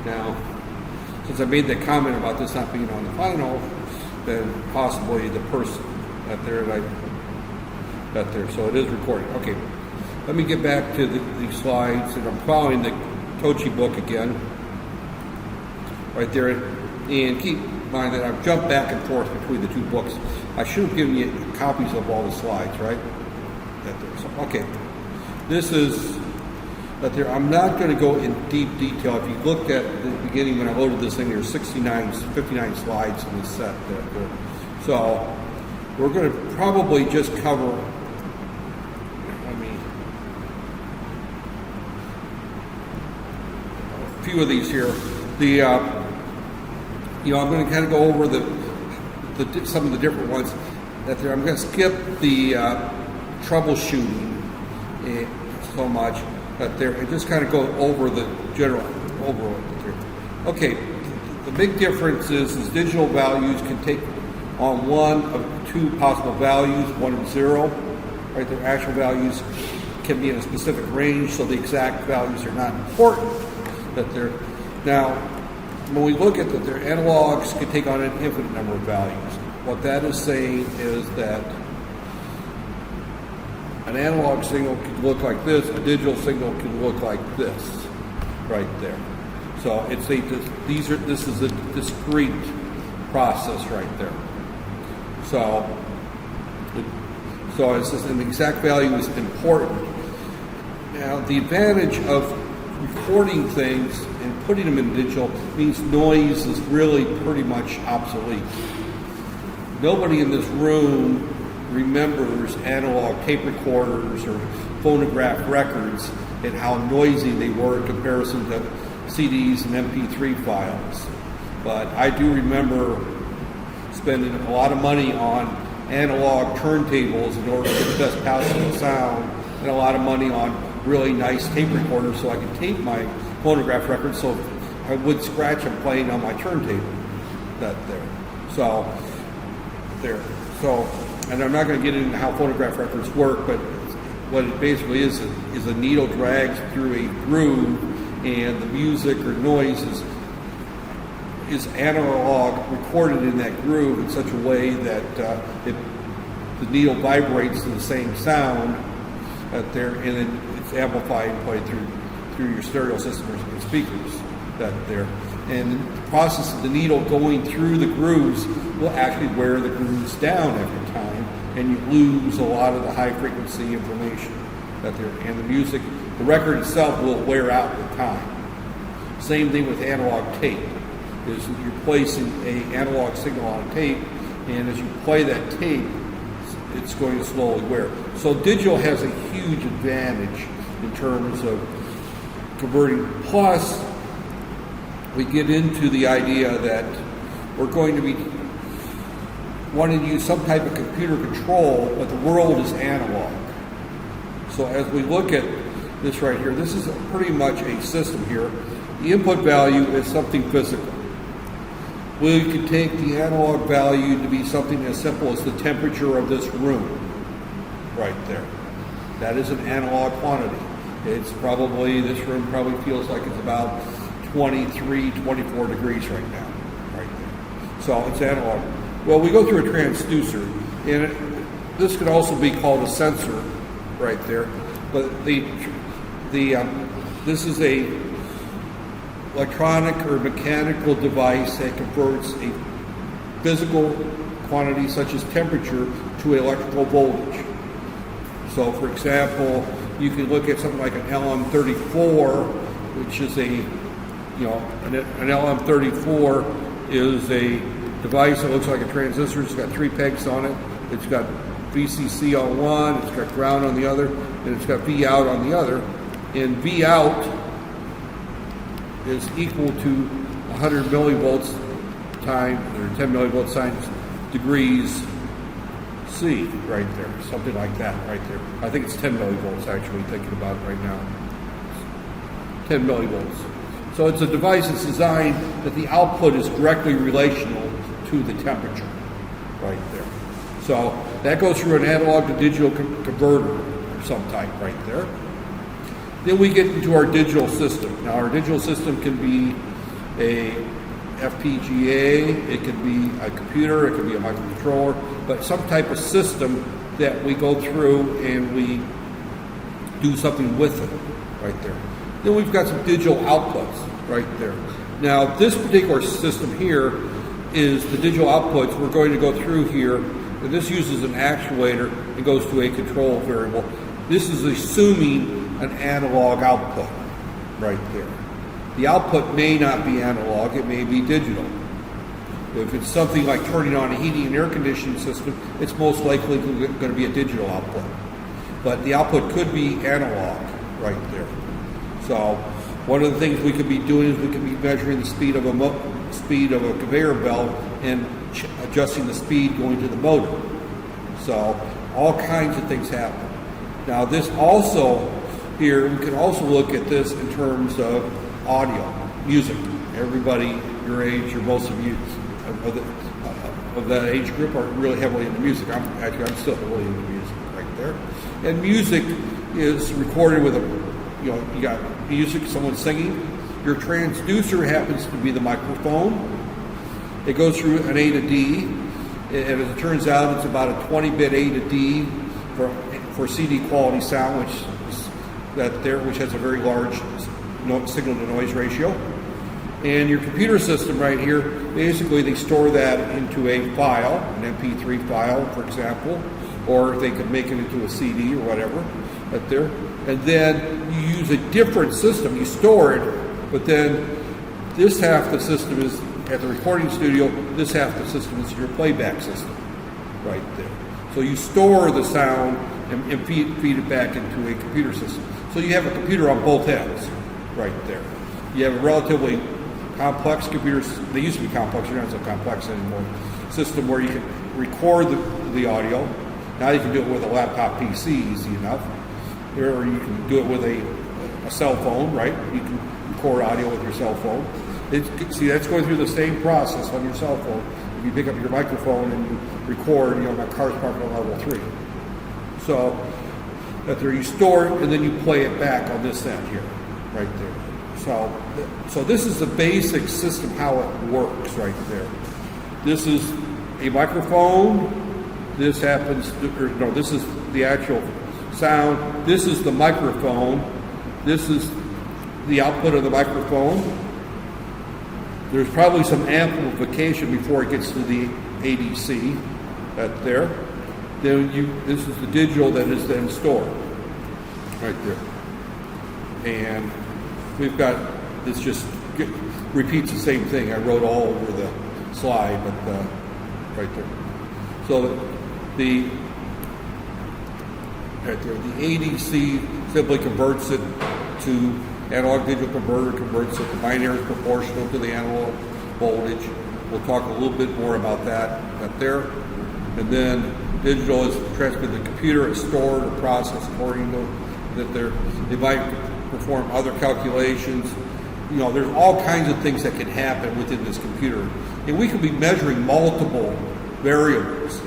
Now, since I made that comment about this not being on the final, then possibly the person that there, so it is recorded. Okay, let me get back to the slides, and I'm following the Tochi book again, right there, and keep in mind that I've jumped back and forth between the two books. I should have given you copies of all the slides, right? So, okay, this is that there. I'm not going to go in deep detail. If you looked at the beginning when I loaded this thing, there's 59 slides in this set there. So we're going to probably just cover, a few of these here. I'm going to kind of go over some of the different ones that there. I'm going to skip the troubleshooting so much that there, and just kind of go over the general overall. Okay, the big difference is digital values can take on one of two possible values, 1 and 0. Right, their actual values can be in a specific range, so the exact values are not important. That they're now, when we look at that, their analogs can take on an infinite number of values. What that is saying is that an analog signal can look like this, a digital signal can look like this, right there. So it's this is a discrete process right there. So it's just an exact value is important. Now the advantage of recording things and putting them in digital means noise is really pretty much obsolete. Nobody in this room remembers analog tape recorders or phonograph records and how noisy they were in comparison to CDs and MP3 files. But I do remember spending a lot of money on analog turntables in order to get the best possible sound, and a lot of money on really nice tape recorders so I could tape my phonograph records so I would scratch them playing on my turntable. And I'm not going to get into how phonograph records work, but what it basically is a needle drags through a groove, and the music or noise is analog recorded in that groove in such a way that the needle vibrates to the same sound and then it's amplified and played through your stereo system or speakers and the process of the needle going through the grooves will actually wear the grooves down every time, and you lose a lot of the high frequency information and the music, the record itself will wear out with time. Same thing with analog tape, is you're placing an analog signal on a tape, and as you play that tape, it's going to slowly wear. So digital has a huge advantage in terms of converting. Plus, we get into the idea that we're going to be wanting to use some type of computer control, but the world is analog. So as we look at this right here, this is pretty much a system here. The input value is something physical. We could take the analog value to be something as simple as the temperature of this room, right there. That is an analog quantity. This room probably feels like it's about 23, 24 degrees right now, right there. So it's analog. Well, we go through a transducer, and this could also be called a sensor, right there. But this is a electronic or mechanical device that converts a physical quantity such as temperature to electrical voltage. So, for example, you can look at something like an LM34, which is an LM34 is a device that looks like a transistor. It's got 3 pegs on it. It's got VCC on one, it's got ground on the other, and it's got V out on the other. And V out is equal to 100 millivolts times, or 10 millivolts times degrees C, right there, something like that, right there. I think it's 10 millivolts actually, thinking about it right now. 10 millivolts. So it's a device that's designed that the output is directly relational to the temperature, right there. So that goes through an analog to digital converter of some type, right there. Then we get into our digital system. Now our digital system can be a FPGA, it could be a computer, it could be a microcontroller, but some type of system that we go through and we do something with it right there. Then we've got some digital outputs right there. Now this particular system here is the digital outputs. We're going to go through here, and this uses an actuator and goes to a control variable. This is assuming an analog output right there. The output may not be analog, it may be digital. If it's something like turning on a heating and air conditioning system, it's most likely going to be a digital output. But the output could be analog right there. So one of the things we could be doing is we could be measuring the speed of a conveyor belt and adjusting the speed going to the motor. So all kinds of things happen. Now this also, here, we can also look at this in terms of audio, music. Everybody your age, or most of you of that age group are really heavily into music. I'm still heavily into music right there. And music is recorded with you got music, someone singing. Your transducer happens to be the microphone. It goes through an A to D, and as it turns out, it's about a 20-bit A to D for CD quality sound, which has a very large signal to noise ratio. And your computer system right here, basically they store that into a file, an MP3 file, for example, or they could make it into a CD or whatever right there. And then you use a different system. You store it, but then this half of the system is at the recording studio, this half of the system is your playback system right there. So you store the sound and feed it back into a computer system. So you have a computer on both ends right there. You have a relatively complex computer, they used to be complex, they're not so complex anymore, system where you can record the audio. Now you can do it with a laptop PC easy enough, or you can do it with a cell phone, right? You can record audio with your cell phone. See, that's going through the same process on your cell phone. If you pick up your microphone and you record, my car's parked on level 3. So that there you store it and then you play it back on this end here, right there. So this is the basic system, how it works right there. This is a microphone. This this is the actual sound. This is the microphone. This is the output of the microphone. There's probably some amplification before it gets to the ADC right there. Then this is the digital that is then stored right there. And we've got, this just repeats the same thing. I wrote all over the slide, but right there. So the ADC simply converts it to analog digital converter, converts it to binary proportional to the analog voltage. We'll talk a little bit more about that up there. And then digital is transmitted to the computer, it's stored or processed according to that they might perform other calculations. There's all kinds of things that can happen within this computer. And we could be measuring multiple variables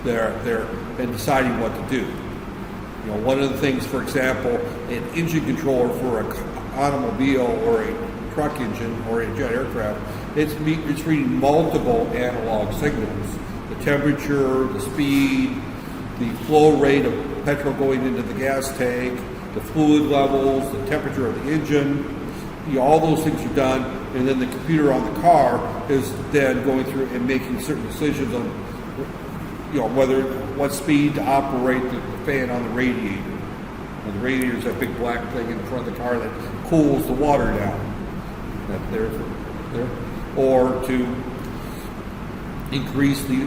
there and deciding what to do. One of the things, for example, an engine controller for an automobile or a truck engine or a jet aircraft, it's reading multiple analog signals. The temperature, the speed, the flow rate of petrol going into the gas tank, the fluid levels, the temperature of the engine, all those things are done, and then the computer on the car is then going through and making certain decisions on what speed to operate the fan on the radiator. And the radiator is that big black thing in front of the car that cools the water down. That there. Or to increase the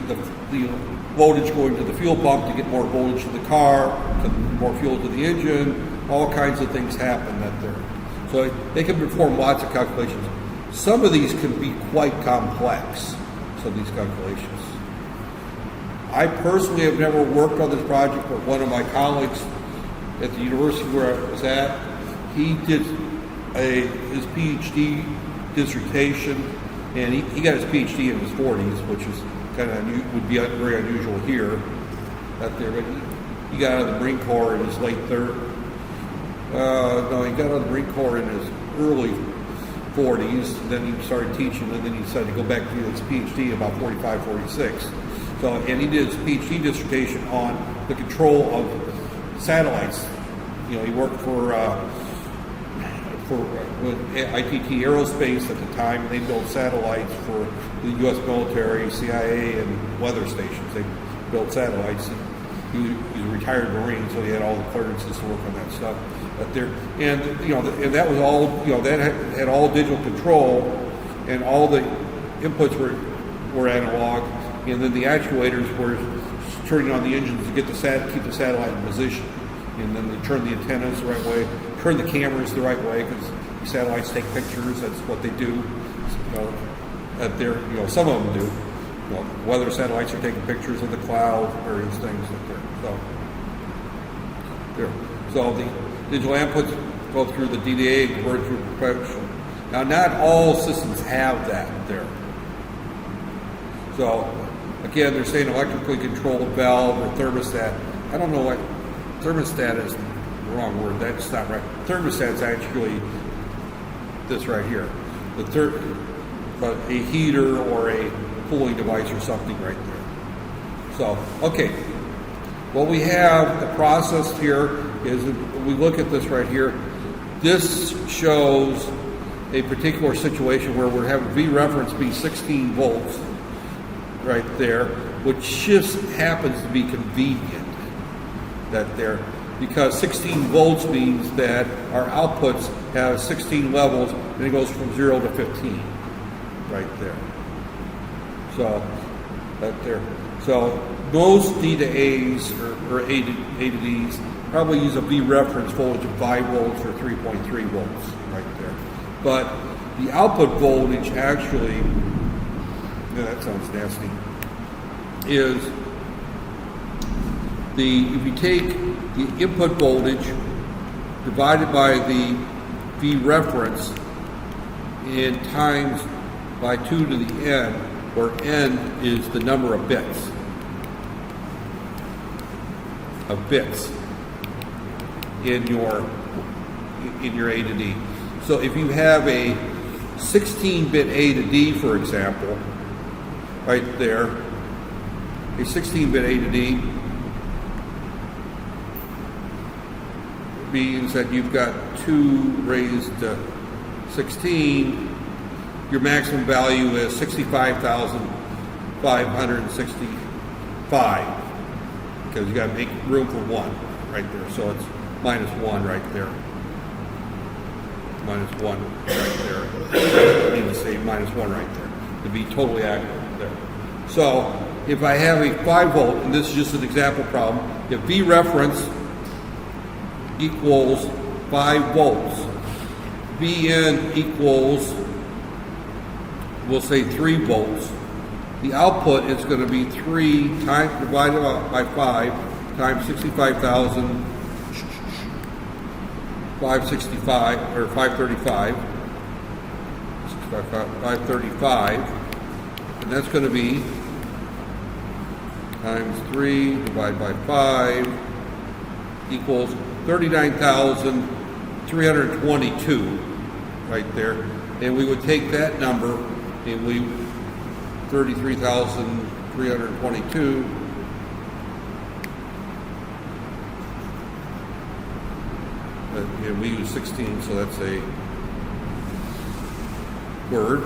voltage going to the fuel pump to get more voltage to the car, to more fuel to the engine. All kinds of things happen that there. So they can perform lots of calculations. Some of these can be quite complex, some of these calculations. I personally have never worked on this project, but one of my colleagues at the university where I was at, he did his PhD dissertation, and he got his PhD in his 40s, which is kind of would be very unusual here. But he got out of the Marine Corps in his late 30s. No, he got out of the Marine Corps in his early 40s, then he started teaching, and then he decided to go back to do his PhD about 45, 46. So, and he did his PhD dissertation on the control of satellites. You know, he worked for ITT Aerospace at the time, and they built satellites for the U.S. military, CIA, and weather stations. They built satellites. He's a retired Marine, so he had all the clearances to work on that stuff. But there, and and that was all. That had all digital control, and all the inputs were analog, and then the actuators were turning on the engines to get keep the satellite in position, and then they turn the antennas the right way, turn the cameras the right way, because the satellites take pictures. That's what they do. Some of them do. Weather satellites are taking pictures of the cloud, various things like that. So the digital inputs go through the DDA, convert through perfection. Now, not all systems have that there. So, again, they're saying electrically controlled valve or thermostat. I don't know what thermostat is. The wrong word. That's not right. Thermostat is actually this right here. But a heater or a cooling device or something right there. So, okay. What we have, the process here is, we look at this right here. This shows a particular situation where we're having V reference be 16 volts right there, which just happens to be convenient that there, because 16 volts means that our outputs have 16 levels, and it goes from 0 to 15 right there. So, right there. So, most D to A's or A to D's probably use a V reference voltage of 5 volts or 3.3 volts right there. But the output voltage actually, that sounds nasty, is if you take the input voltage divided by the V reference and times by 2 to the n, where n is the number of bits. In your A to D. So if you have a 16-bit A to D, for example, right there, a 16-bit A to D means that you've got 2 raised to 16. Your maximum value is 65,565, because you got to make room for 1 right there. So it's minus 1 right there. Minus 1 right there. I need to say minus 1 right there to be totally accurate there. So if I have a 5 volt, and this is just an example problem, if V reference equals 5 volts, Vn equals, we'll say 3 volts, the output is going to be 3 times divided by 5 times 65,565 or 535, 535, and that's going to be times 3 divided by 5 equals 39,322 right there, and we would take that number and we 33,322 and we use 16, so that's a word.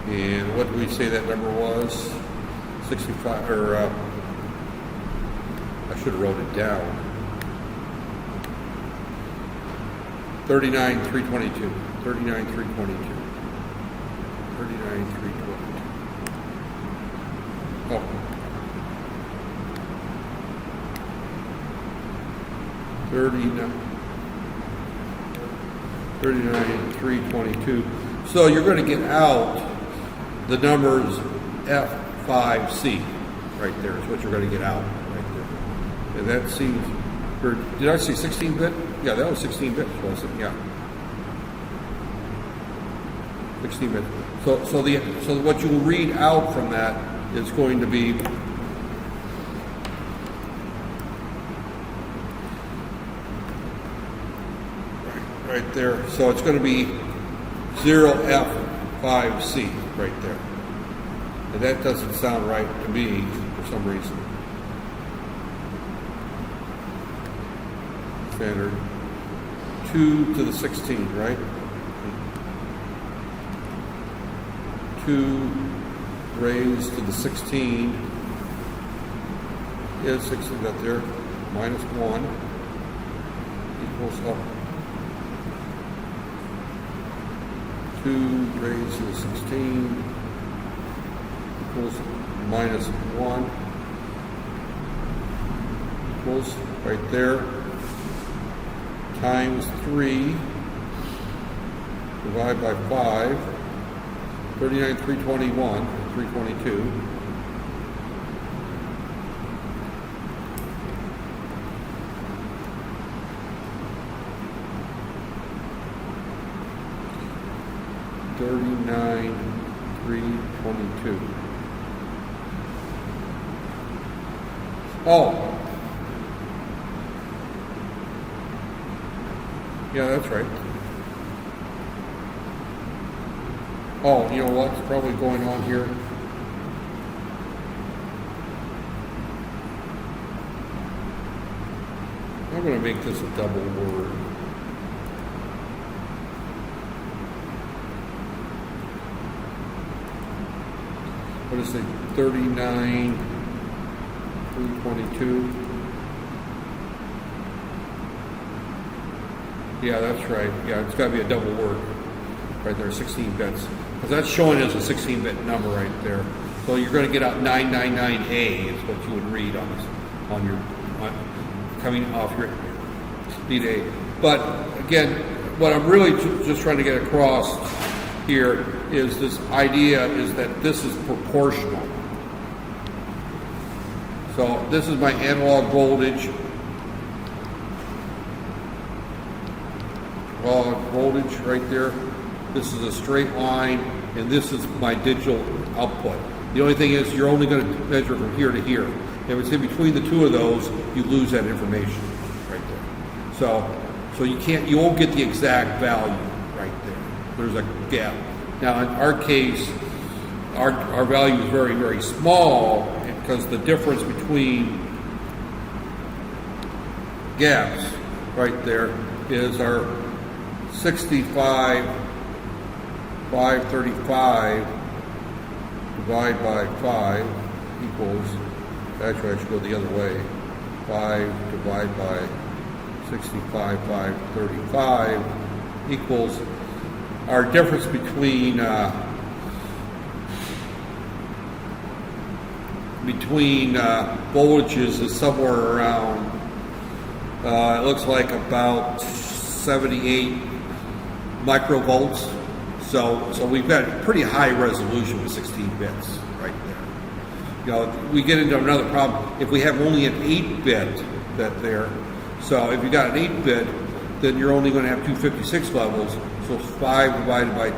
And what did we say that number was? 65, or I should have wrote it down. 39,322. 39,322. 39,322. Oh. 39,322. So you're going to get out the numbers F5C right there is what you're going to get out right there. And that seems, or did I say 16-bit? Yeah, that was 16 bits, wasn't it? Yeah. 16 bits. So what you'll read out from that is going to be right there. So it's going to be 0F5C right there. And that doesn't sound right to me for some reason. Standard 2 to the 16, right? 2 raised to the 16 is 16 up there, minus 1 equals up 2 raised to the 16 equals minus 1 equals right there times 3 divided by 5, 39,321, 322. $39,322. Oh, yeah, that's right. Oh, you know what's probably going on here? I'm going to make this a double word. What is it? 39,322. Yeah, that's right. Yeah, it's got to be a double word right there, 16 bits. Because that's showing as a 16-bit number right there. So you're going to get out 999A is what you would read on this, coming off your DDA. But again, what I'm really just trying to get across here is this idea is that this is proportional. So this is my analog voltage. Voltage right there. This is a straight line, and this is my digital output. The only thing is you're only going to measure from here to here. If it's in between the two of those, you lose that information right there. So you won't get the exact value right there. There's a gap. Now in our case, our value is very, very small because the difference between gaps right there is our 65,535 divided by 5 equals, actually I should go the other way, 5 divided by 65,535 equals our difference between voltages is somewhere around, it looks like about 78 microvolts. So we've got pretty high resolution with 16 bits right there. You know, we get into another problem if we have only an 8-bit that there. So if you got an 8-bit, then you're only going to have 256 levels. So 5 divided by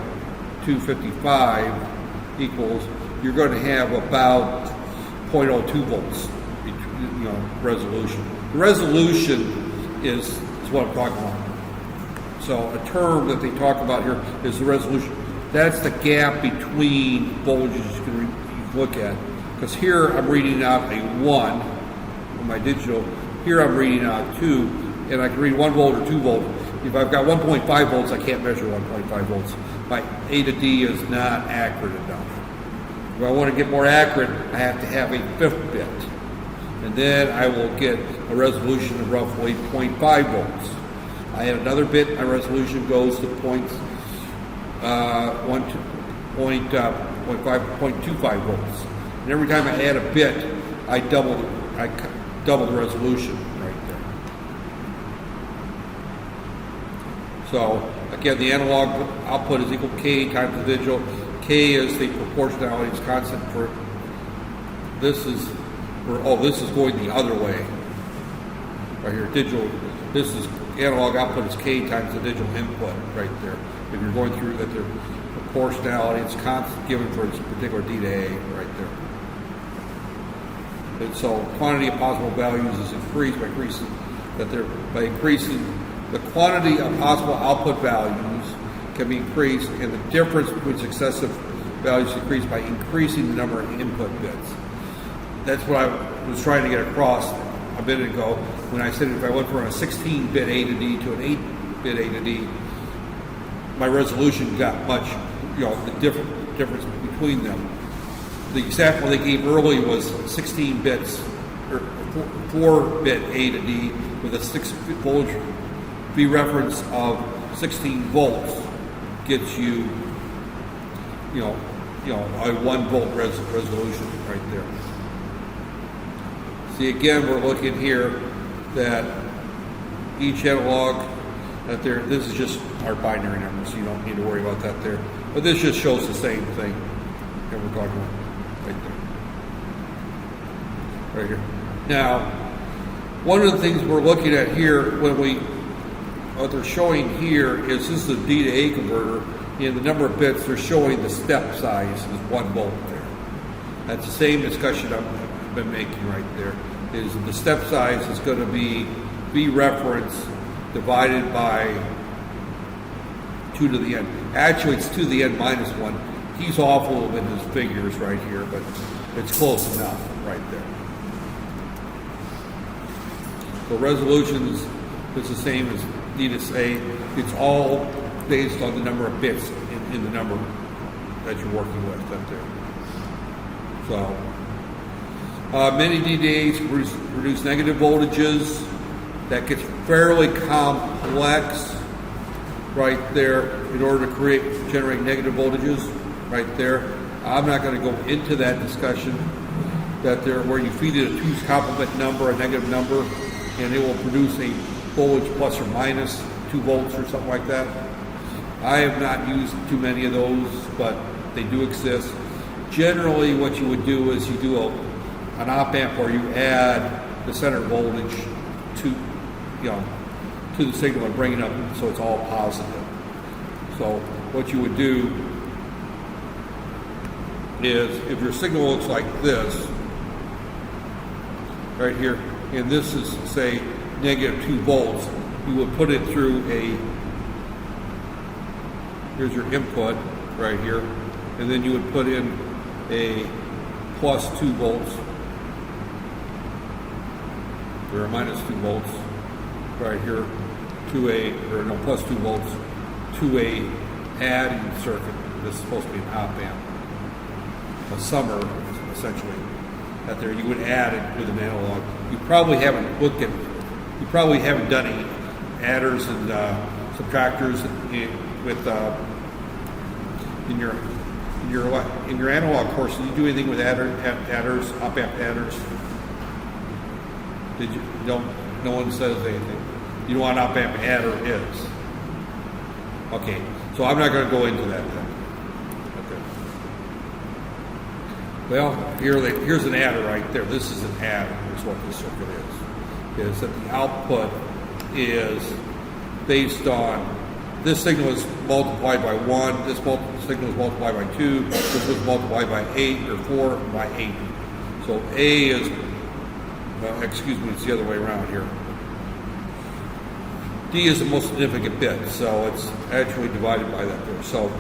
255 equals, you're going to have about 0.02 volts, resolution. The resolution is what I'm talking about. So a term that they talk about here is the resolution. That's the gap between voltages you can look at. Because here I'm reading out a 1 on my digital. Here I'm reading out 2, and I can read 1 volt or 2 volt. If I've got 1.5 volts, I can't measure 1.5 volts. My A to D is not accurate enough. If I want to get more accurate, I have to have a 5th bit. And then I will get a resolution of roughly 0.5 volts. I add another bit, my resolution goes to 0.25 volts. And every time I add a bit, I double the resolution right there. So again, the analog output is equal to K times the digital. K is the proportionality, it's constant for this is going the other way. Right here, digital. This is analog output is K times the digital input right there. If you're going through that, the proportionality, it's constant given for its particular D to A right there. And so quantity of possible values is increased by increasing the quantity of possible output values can be increased, and the difference between successive values is increased by increasing the number of input bits. That's what I was trying to get across a minute ago when I said if I went from a 16-bit A to D to an 8-bit A to D, my resolution got much, the difference between them. The example they gave early was 16 bits, or 4-bit A to D with a 6-bit voltage V reference of 16 volts gets you, a 1 volt resolution right there. See, again, we're looking here that each analog that there, this is just our binary numbers, so you don't need to worry about that there. But this just shows the same thing that we're talking about right there. Right here. Now, one of the things we're looking at here, what they're showing here is this is a D to A converter, and the number of bits they're showing the step size is 1 volt there. That's the same discussion I've been making right there, is the step size is going to be V reference divided by 2 to the n. Actually, it's 2 to the n minus 1. He's off a little bit in his figures right here, but it's close enough right there. So resolutions is the same as D to A. It's all based on the number of bits in the number that you're working with up there. So many DDAs produce negative voltages. That gets fairly complex right there in order to generate negative voltages right there. I'm not going to go into that discussion where you feed it a 2's complement number, a negative number, and it will produce a voltage plus or minus 2 volts or something like that. I have not used too many of those, but they do exist. Generally, what you would do is you do an op amp where you add the center voltage to the signal and bring it up so it's all positive. So what you would do is, if your signal looks like this, right here, and this is, say, negative 2 volts, you would put it through here's your input right here, and then you would put in a plus 2 volts, or a minus 2 volts right here plus 2 volts to a adding circuit. This is supposed to be an op amp, a summer essentially. That there you would add it with an analog. You probably haven't done any adders and subtractors in your analog course. Did you do anything with adders, op amp adders? Did you? No one says anything. You know what an op amp adder is? Okay, so I'm not going to go into that then. Okay. Well, here's an adder right there. This is an adder, is what this circuit is. Is that the output is based on, this signal is multiplied by 1, this signal is multiplied by 2, this was multiplied by 8 or 4 by 8. So A is, it's the other way around here. D is the most significant bit, so it's actually divided by that there. So,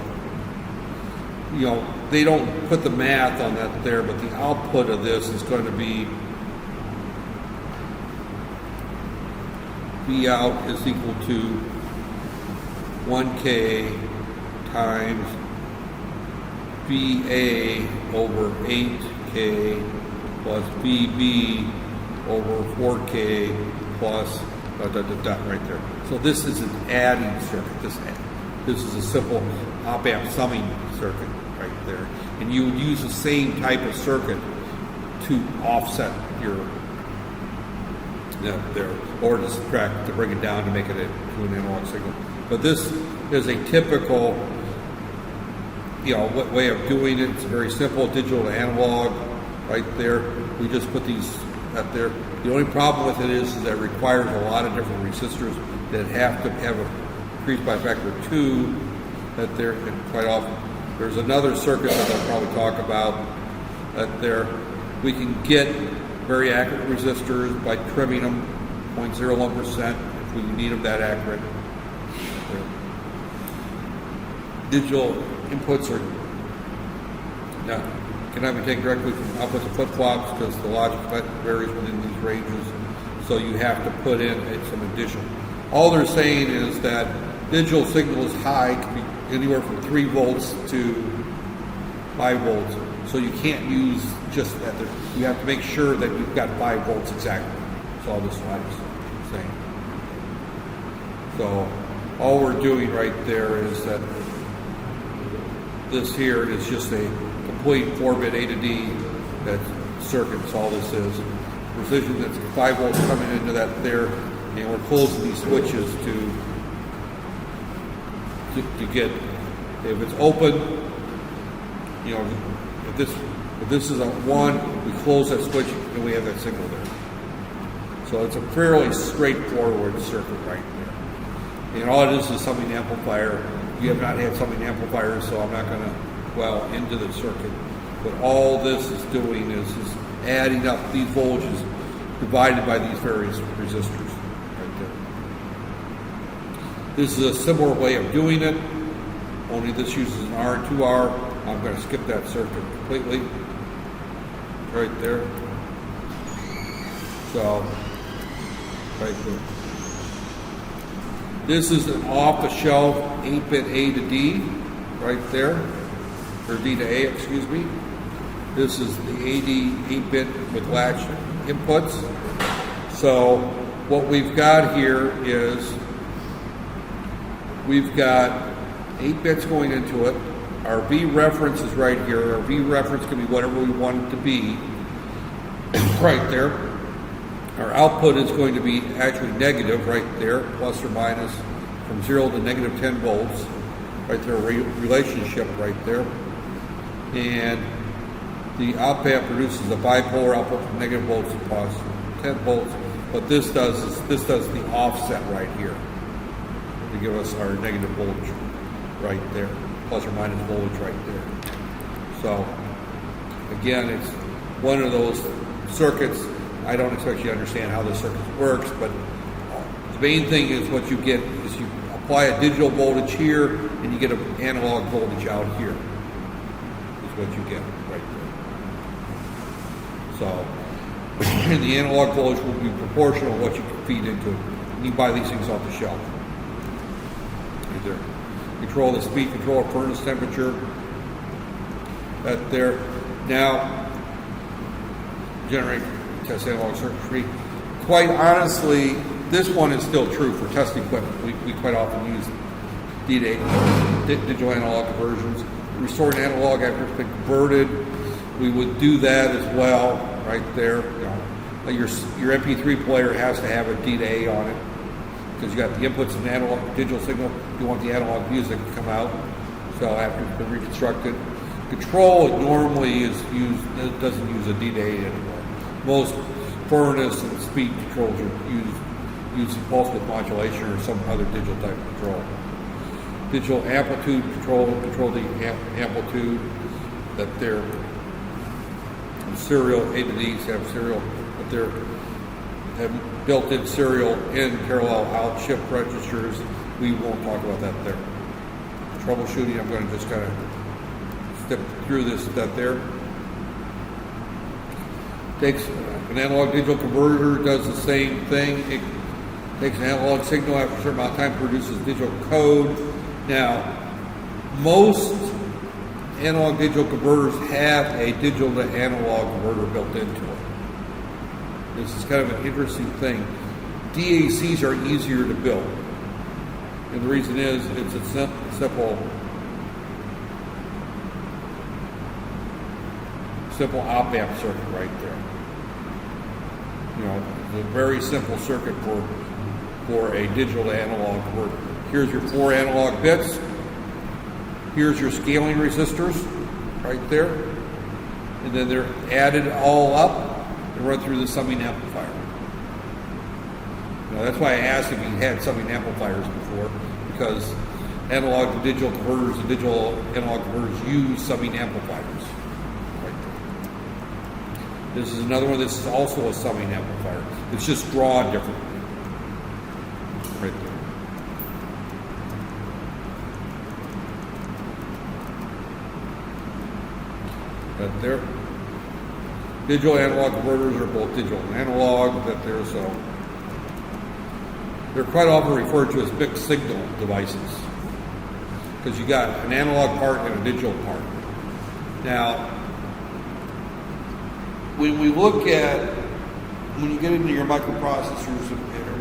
they don't put the math on that there, but the output of this is going to be V out is equal to 1K times VA over 8K plus VB over 4K plus right there. So this is an adding circuit. This is a simple op amp summing circuit right there. And you would use the same type of circuit to offset your there, or to subtract, to bring it down to make it to an analog signal. But this is a typical way of doing it. It's very simple, digital to analog right there. We just put these up there. The only problem with it is that it requires a lot of different resistors that have to have increased by a factor of 2 that they're quite often. There's another circuit that I'll probably talk about that there. We can get very accurate resistors by trimming them 0.01% if we need them that accurate. digital inputs cannot be taken directly from outputs of flip-flops because the logic varies within these ranges. So you have to put in some addition. All they're saying is that digital signal is high, can be anywhere from 3 volts to 5 volts. So you can't use just that. You have to make sure that you've got 5 volts exactly. That's all this slide is saying. So all we're doing right there is that this here is just a complete 4-bit A to D circuit. That's all this is. Precision, that's 5 volts coming into that there, and we're closing these switches to get, if it's open, you know, if this is a 1, we close that switch and we have that signal there. So it's a fairly straightforward circuit right there. And all it is summing amplifier. You have not had summing amplifiers, so I'm not going to dwell into the circuit. But all this is doing is adding up these voltages divided by these various resistors right there. This is a similar way of doing it, only this uses an R and 2R. I'm going to skip that circuit completely right there. So, right there. This is an off-the-shelf 8-bit A to D right there, or D to A, excuse me. This is the AD 8-bit with latch inputs. So what we've got here is we've got 8 bits going into it. Our V reference is right here. Our V reference can be whatever we want it to be right there. Our output is going to be actually negative right there, plus or minus from 0 to negative 10 volts. Right there, relationship right there. And the op amp produces a bipolar output from negative volts to plus 10 volts. What this does is the offset right here to give us our negative voltage right there, plus or minus voltage right there. So again, it's one of those circuits. I don't expect you to understand how this circuit works, but the main thing is what you get is you apply a digital voltage here and you get an analog voltage out here. Is what you get right there. So and the analog voltage will be proportional to what you can feed into it. And you buy these things off the shelf. Right there. Control the speed, control the furnace temperature. That there. Now, generate test analog circuitry. Quite honestly, this one is still true for test equipment. We quite often use D8 digital analog conversions. Restored analog after it's been converted, we would do that as well, right there. You know, your MP3 player has to have a D to A on it because you got the inputs of an analog digital signal. You want the analog music to come out. So after it's been reconstructed, control normally is used. It doesn't use a D to A anymore. Most furnace and speed controls are use pulse width modulation or some other digital type of control. Digital amplitude control the amplitude that they're serial. A to D's have serial, but they're have built-in serial in parallel out shift registers. We won't talk about that there. Troubleshooting, I'm going to just kind of step through this step there. Takes an analog digital converter, does the same thing. It takes an analog signal after a certain amount of time, produces digital code. Now, most analog digital converters have a digital to analog converter built into it. This is kind of an interesting thing. DACs are easier to build. And the reason is it's a simple op amp circuit right there. You know, it's a very simple circuit for a digital to analog converter. Here's your 4 analog bits. Here's your scaling resistors right there. And then they're added all up and run through the summing amplifier. Now that's why I asked if you had summing amplifiers before, because analog to digital converters and digital analog converters use summing amplifiers. Right there. This is another one. This is also a summing amplifier. It's just drawn differently. Right there. But they're digital analog converters are both digital and analog. That they're quite often referred to as mixed signal devices because you got an analog part and a digital part. Now, when we look at when you get into your microprocessors and the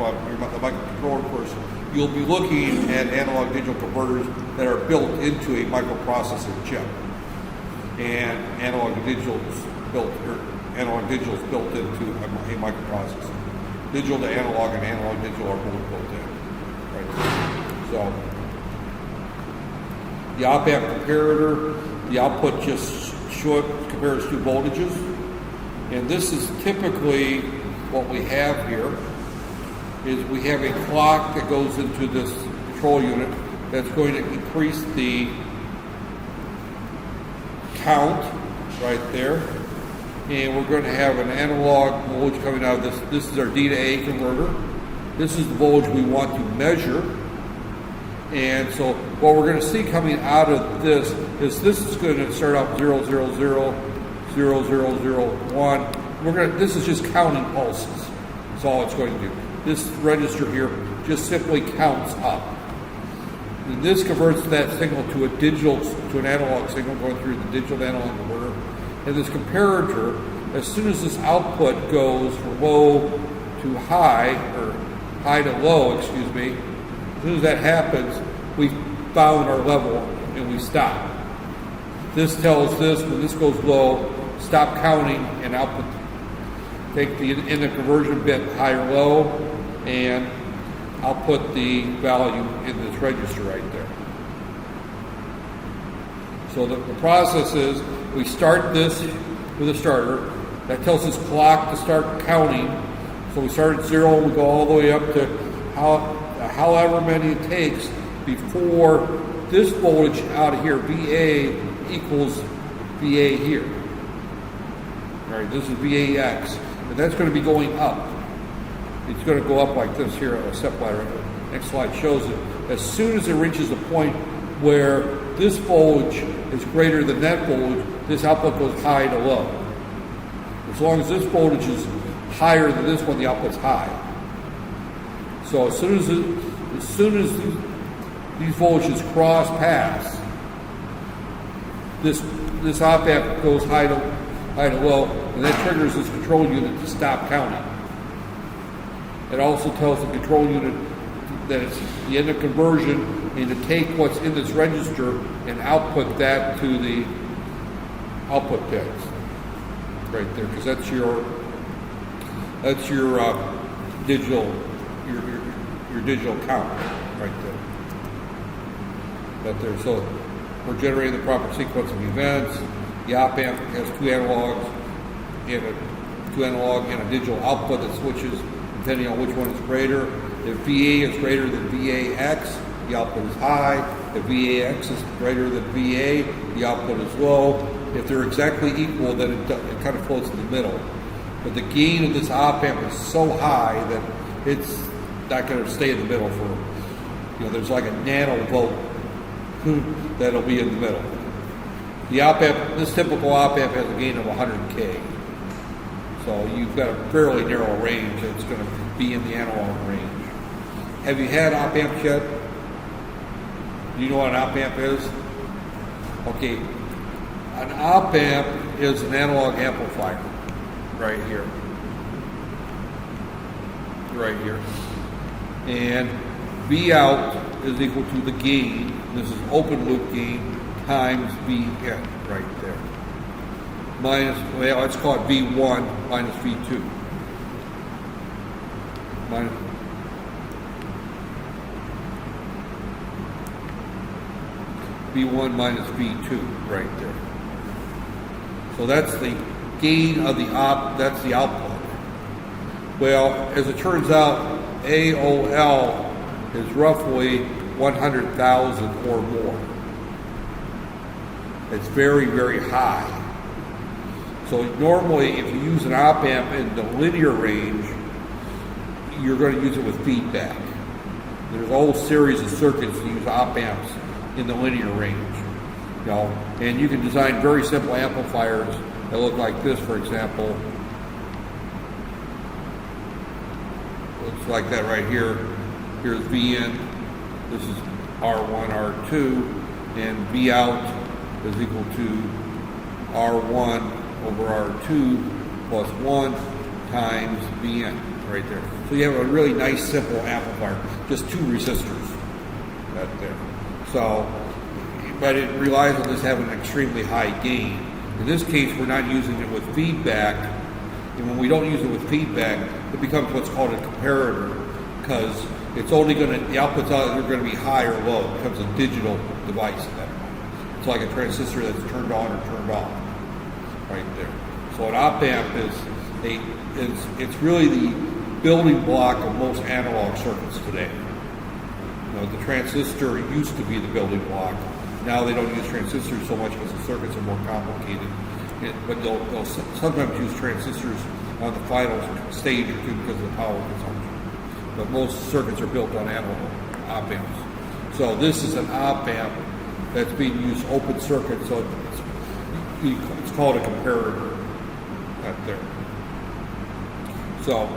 microcontroller course, you'll be looking at analog digital converters that are built into a microprocessor chip, and analog digitals built into a microprocessor. Digital to analog and analog digital are both built in. Right. So the op-amp comparator, the output just compares two voltages, and this is typically what we have here. Is we have a clock that goes into this control unit that's going to increase the count right there. And we're going to have an analog voltage coming out of this. This is our D to A converter. This is the voltage we want to measure. And so what we're going to see coming out of this is going to start out 0, 0, 0, 0, 0, 0, 1. This is just counting pulses. That's all it's going to do. This register here just simply counts up. And this converts that signal to an analog signal going through the digital to analog converter. And this comparator, as soon as this output goes from low to high, or high to low, as soon as that happens, we found our level and we stop. This tells this, when this goes low, stop counting and output. Take the in the conversion bit high or low, and I'll put the value in this register right there. So the process is we start this with a starter that tells this clock to start counting. So we start at 0 and we go all the way up to however many it takes before this voltage out of here, VA, equals VA here. All right, this is VAX, and that's going to be going up. It's going to go up like this here on a step ladder. Next slide shows it. As soon as it reaches a point where this voltage is greater than that voltage, this output goes high to low. As long as this voltage is higher than this one, the output's high. So as soon as these voltages cross paths, this op-amp goes high to low, and that triggers this control unit to stop counting. It also tells the control unit that it's the end of conversion and to take what's in this register and output that to the output pins right there, because that's your digital your digital count right there. So we're generating the proper sequence of events. The op-amp has two analog and a digital output that switches depending on which one is greater. If VA is greater than VAX, the output is high. If VAX is greater than VA, the output is low. If they're exactly equal, then it kind of floats in the middle. But the gain of this op-amp is so high that it's not going to stay in the middle for, there's like a nanovolt that'll be in the middle. The op-amp, this typical op-amp has a gain of 100K. So you've got a fairly narrow range that's going to be in the analog range. Have you had op-amps yet? Do you know what an op-amp is? Okay, an op-amp is an analog amplifier right here. Right here. And V out is equal to the gain. This is open loop gain times Vn right there. Let's call it V1 minus V2. V1 minus V2 right there. So that's the gain of that's the output. Well, as it turns out, AOL is roughly 100,000 or more. It's very, very high. So normally, if you use an op-amp in the linear range, you're going to use it with feedback. There's a whole series of circuits that use op-amps in the linear range. You know, and you can design very simple amplifiers that look like this, for example. Looks like that right here. Here's V in, this is R1, R2, and V out is equal to R1 over R2 plus 1 times V in, right there. So you have a really nice simple amplifier, just 2 resistors right there. So, but it relies on this having an extremely high gain. In this case, we're not using it with feedback, and when we don't use it with feedback, it becomes what's called a comparator, because it's only going to, the outputs are going to be high or low. It becomes a digital device at that point. It's like a transistor that's turned on or turned off, right there. So an op amp it's really the building block of most analog circuits today. You know, the transistor used to be the building block. Now they don't use transistors so much because the circuits are more complicated. But they'll sometimes use transistors on the final stage or two because of the power consumption. But most circuits are built on analog op amps. So this is an op amp that's being used open circuit, so it's called a comparator right there. So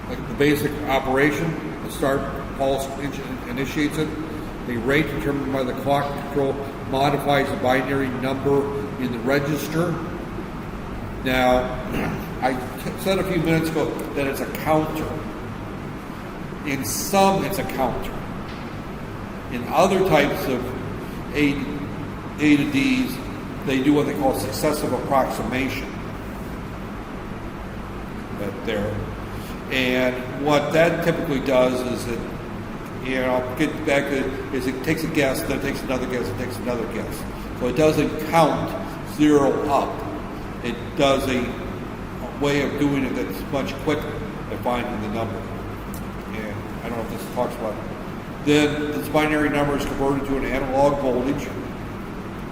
like the basic operation, the start pulse initiates it. The rate determined by the clock control modifies the binary number in the register. Now, I said a few minutes ago that it's a counter. In some, it's a counter. In other types of A to Ds, they do what they call successive approximation. Right there. And what that typically does is it, you know, get back to it, is it takes a guess, then it takes another guess, it takes another guess. So it doesn't count 0 up. It does a way of doing it that's much quicker at finding the number. And I don't know if this talks about it. Then this binary number is converted to an analog voltage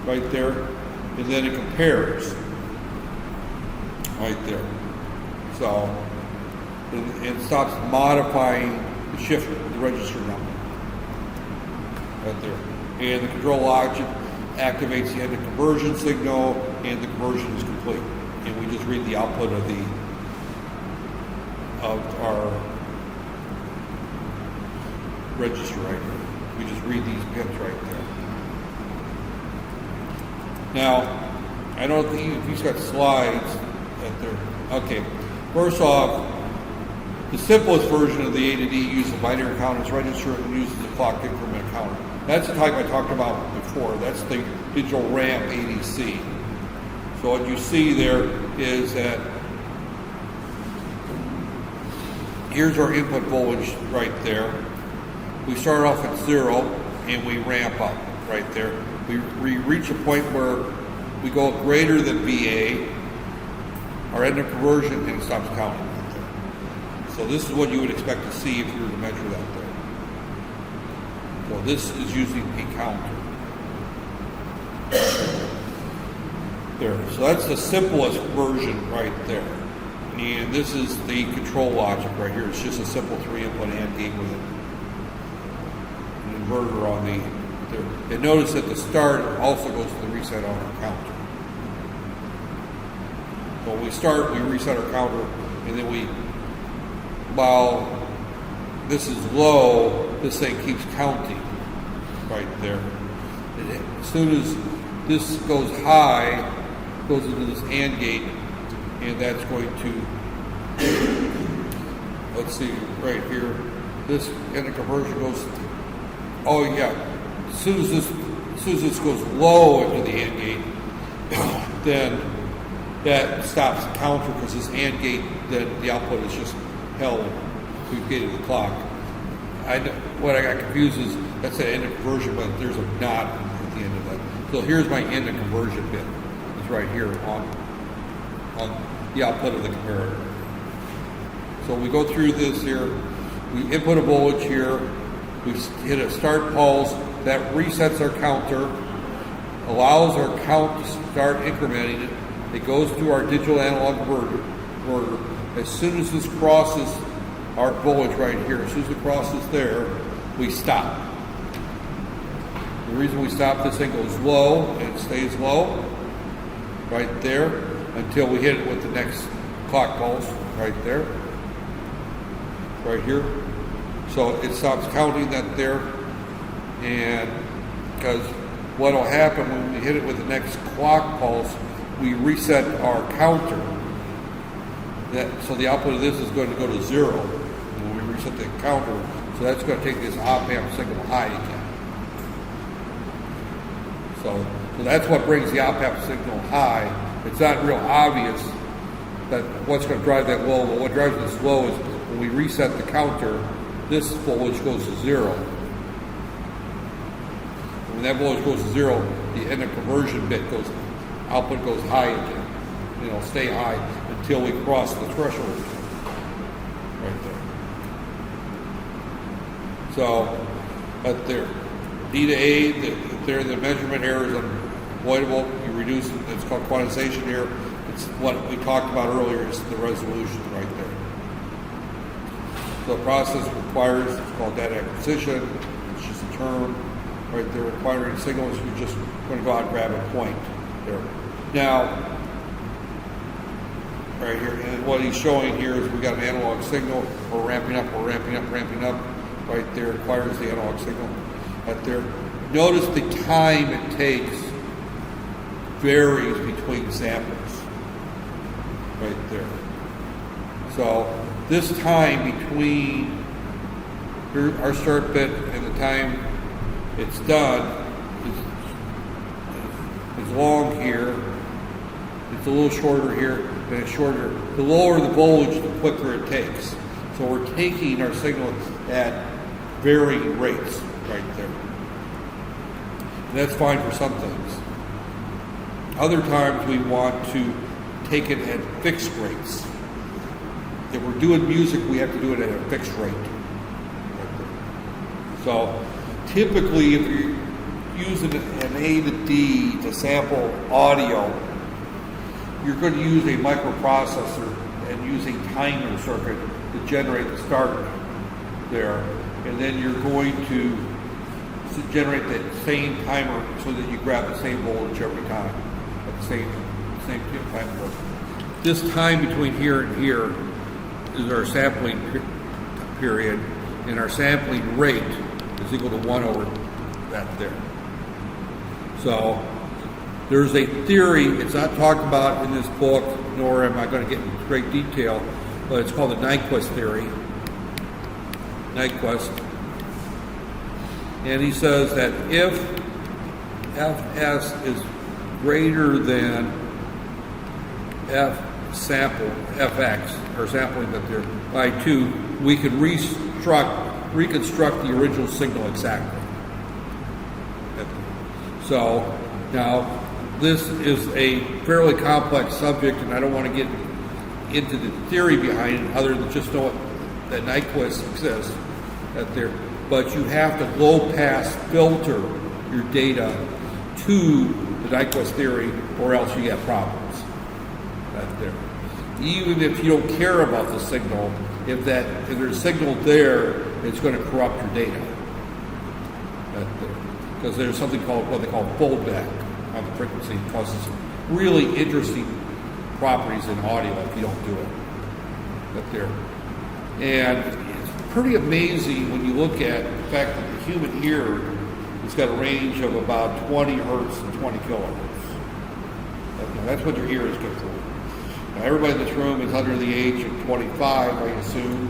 right there, and then it compares right there. So it stops modifying the shift, the register number right there. And the control logic activates the end of conversion signal, and the conversion is complete. And we just read the output of our register right here. We just read these pins right there. Now, I don't think if he's got slides that they're okay. First off, the simplest version of the A to D uses a binary counter as register and uses the clock increment counter. That's the type I talked about before. That's the digital ramp ADC. So what you see there is that here's our input voltage right there. We start off at 0 and we ramp up right there. We reach a point where we go greater than VA, our end of conversion, and it stops counting right there. So this is what you would expect to see if you were to measure that there. So this is using a counter. There. So that's the simplest version right there. And this is the control logic right here. It's just a simple 3-input AND gate with an inverter on the there. And notice that the start also goes to the reset on our counter. So when we start, we reset our counter, and then while this is low, this thing keeps counting right there. And as soon as this goes high, it goes into this AND gate, and that's going to, let's see, right here, this end of conversion goes, oh yeah, as soon as this goes low into the AND gate, then that stops the counter because this AND gate, then the output is just held to get to the clock. What I got confused is that's the end of conversion, but there's a knot at the end of that. So here's my end of conversion bit. It's right here on the output of the comparator. So we go through this here. We input a voltage here. We hit a start pulse. That resets our counter, allows our count to start incrementing it. It goes through our digital analog converter. As soon as this crosses our voltage right here, as soon as it crosses there, we stop. The reason we stop, this thing goes low and it stays low right there until we hit it with the next clock pulse right there, right here. So it stops counting that there, and because what will happen when we hit it with the next clock pulse, we reset our counter. So the output of this is going to go to 0 when we reset the counter. So that's going to take this op-amp signal high again. So that's what brings the op-amp signal high. It's not real obvious that what's going to drive that low, but what drives this low is when we reset the counter, this voltage goes to 0. When that voltage goes to 0, the end of conversion bit output goes high again. It'll stay high until we cross the threshold right there. So, but there, D to A, the measurement error is unavoidable. You reduce it. It's called quantization error. It's what we talked about earlier. Is the resolution right there. So the process requires, it's called data acquisition. It's just a term right there. Requiring signals. You're just going to go out and grab a point there. Now, right here, and what he's showing here is we got an analog signal. We're ramping up. Right there, requires the analog signal. Right there. Notice the time it takes varies between samples. Right there. So this time between our start bit and the time it's done is long here. It's a little shorter here, and it's shorter. The lower the voltage, the quicker it takes. So we're taking our signal at varying rates right there. And that's fine for some things. Other times we want to take it at fixed rates. If we're doing music, we have to do it at a fixed rate. So typically, if you're using an A to D to sample audio, you're going to use a microprocessor and use a timer circuit to generate the start there. And then you're going to generate that same timer so that you grab the same voltage every time at the same time. This time between here and here is our sampling period, and our sampling rate is equal to 1 over that there. So there's a theory, it's not talked about in this book, nor am I going to get into great detail, but it's called the Nyquist theory. Nyquist. And he says that if Fs is greater than F sample, Fx, or sampling that they're by 2, we can reconstruct the original signal exactly. So now this is a fairly complex subject, and I don't want to get into the theory behind it other than just know that Nyquist exists. But you have to low-pass filter your data to the Nyquist theory, or else you get problems. Even if you don't care about the signal, if there's a signal there, it's going to corrupt your data. Because there's something called what they call foldback on the frequency. It causes really interesting properties in audio if you don't do it. And it's pretty amazing when you look at the fact that the human ear has got a range of about 20 hertz and 20 kilohertz. That's what your ear is good for. Now, everybody in this room is under the age of 25, I assume.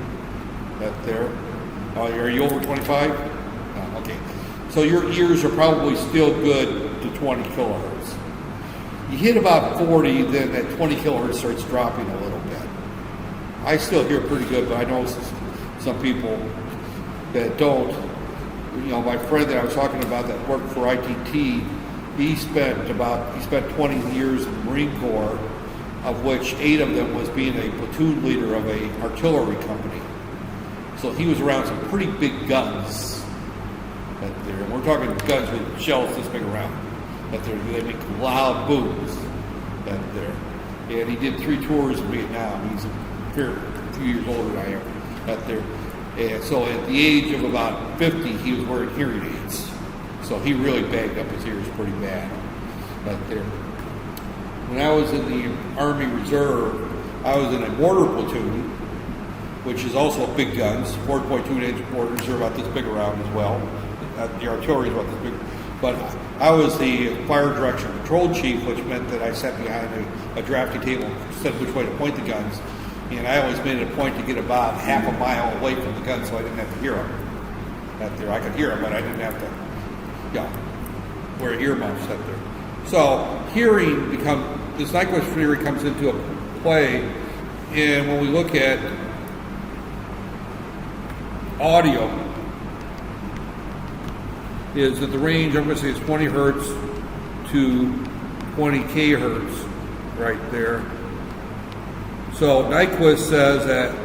Are you over 25? No, okay. So your ears are probably still good to 20 kilohertz. You hit about 40, then that 20 kilohertz starts dropping a little bit. I still hear pretty good, but I know some people that don't. My friend that I was talking about that worked for ITT, he spent 20 years in the Marine Corps, of which 8 of them was being a platoon leader of a artillery company. So he was around some pretty big guns. And we're talking guns with shells this big around. They make loud booms. And he did 3 tours in Vietnam. He's a few years older than I am. And so at the age of about 50, he was wearing hearing aids. So he really bagged up his ears pretty bad right there. When I was in the Army Reserve, I was in a mortar platoon, which is also big guns, 4.2-inch mortars. They're about this big around as well. The artillery is about this big. But I was the fire direction control chief, which meant that I sat behind a drafting table and said which way to point the guns. And I always made it a point to get about half a mile away from the gun so I didn't have to hear them. Out there, I could hear them, but I didn't have to, wear earmuffs up there. So hearing this Nyquist theory comes into a play, and when we look at audio, is that the range, I'm going to say, is 20 hertz to 20 kHz right there. So Nyquist says that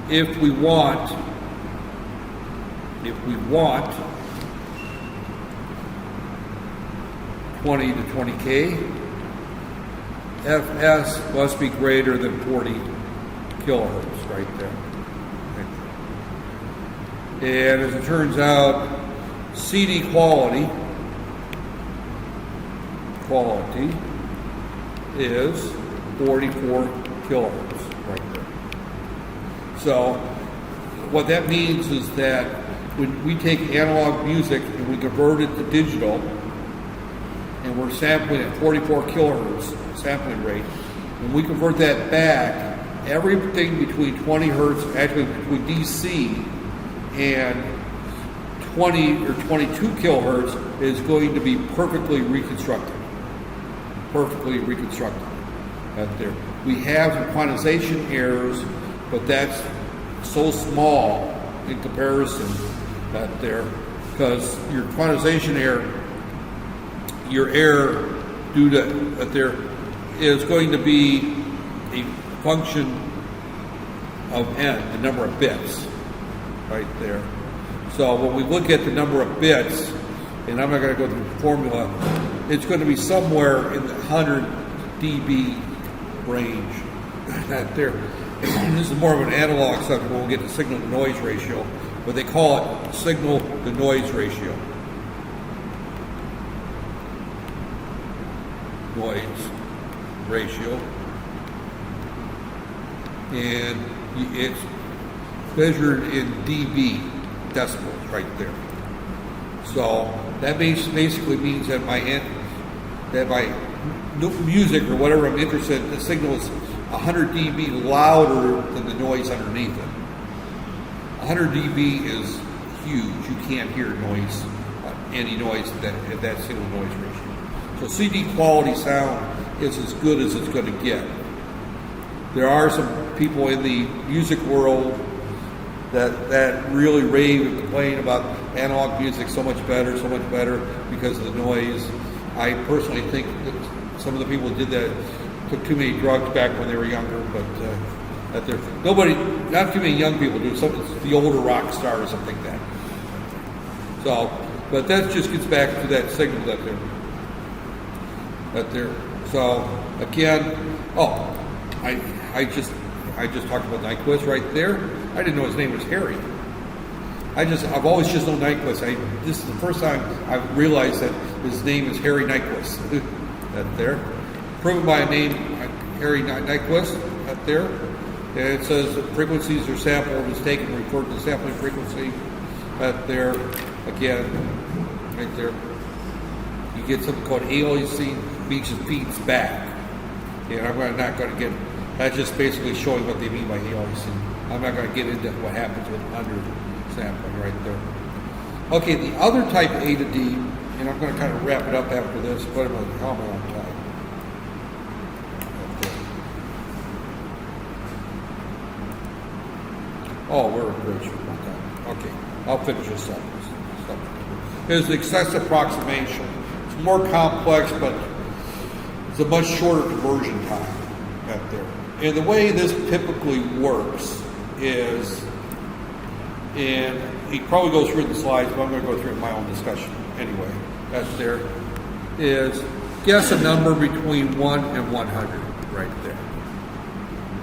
if we want 20 to 20K, FS must be greater than 40 kilohertz right there. And as it turns out, CD quality is 44 kilohertz right there. So what that means is that when we take analog music and we convert it to digital, and we're sampling at 44 kilohertz sampling rate, when we convert that back, everything between 20 hertz, actually between DC and 20 or 22 kilohertz is going to be perfectly reconstructed. Out there. We have some quantization errors, but that's so small in comparison out there, because your quantization error, your error due to that there is going to be a function of n, the number of bits. Right there. So when we look at the number of bits, and I'm not going to go through the formula, it's going to be somewhere in the 100 dB range. Right there. This is more of an analog subject when we'll get the signal to noise ratio, but they call it signal to noise ratio. Noise ratio. And it's measured in dB, decibels, right there. So that basically means that my music or whatever I'm interested in, the signal is 100 dB louder than the noise underneath it. 100 dB is huge. You can't hear noise, any noise at that single noise ratio. So CD quality sound is as good as it's going to get. There are some people in the music world that really rave and complain about analog music so much better because of the noise. I personally think that some of the people who did that took too many drugs back when they were younger, but not too many young people do. It's the older rock stars or something like that. So, but that just gets back to that signal that there. So again, I just talked about Nyquist right there. I didn't know his name was Harry. I've always just known Nyquist. This is the first time I've realized that his name is Harry Nyquist. That there. Proven by a name, Harry Nyquist, that there. And it says that frequencies are sampled is taken, referred to sampling frequency. That there. Again, right there. You get something called aliasing, means it feeds back. And I'm not going to get, that's just basically showing what they mean by aliasing. I'm not going to get into what happens with undersampling right there. Okay, the other type A to D, and I'm going to kind of wrap it up after this. How am I on time? Oh, we're in great shape on time. Okay, I'll finish this up. Is the excessive approximation. It's more complex, but it's a much shorter conversion time out there. And the way this typically works is, and he probably goes through the slides, but I'm going to go through it in my own discussion anyway. That's there. Is guess a number between 1 and 100 right there.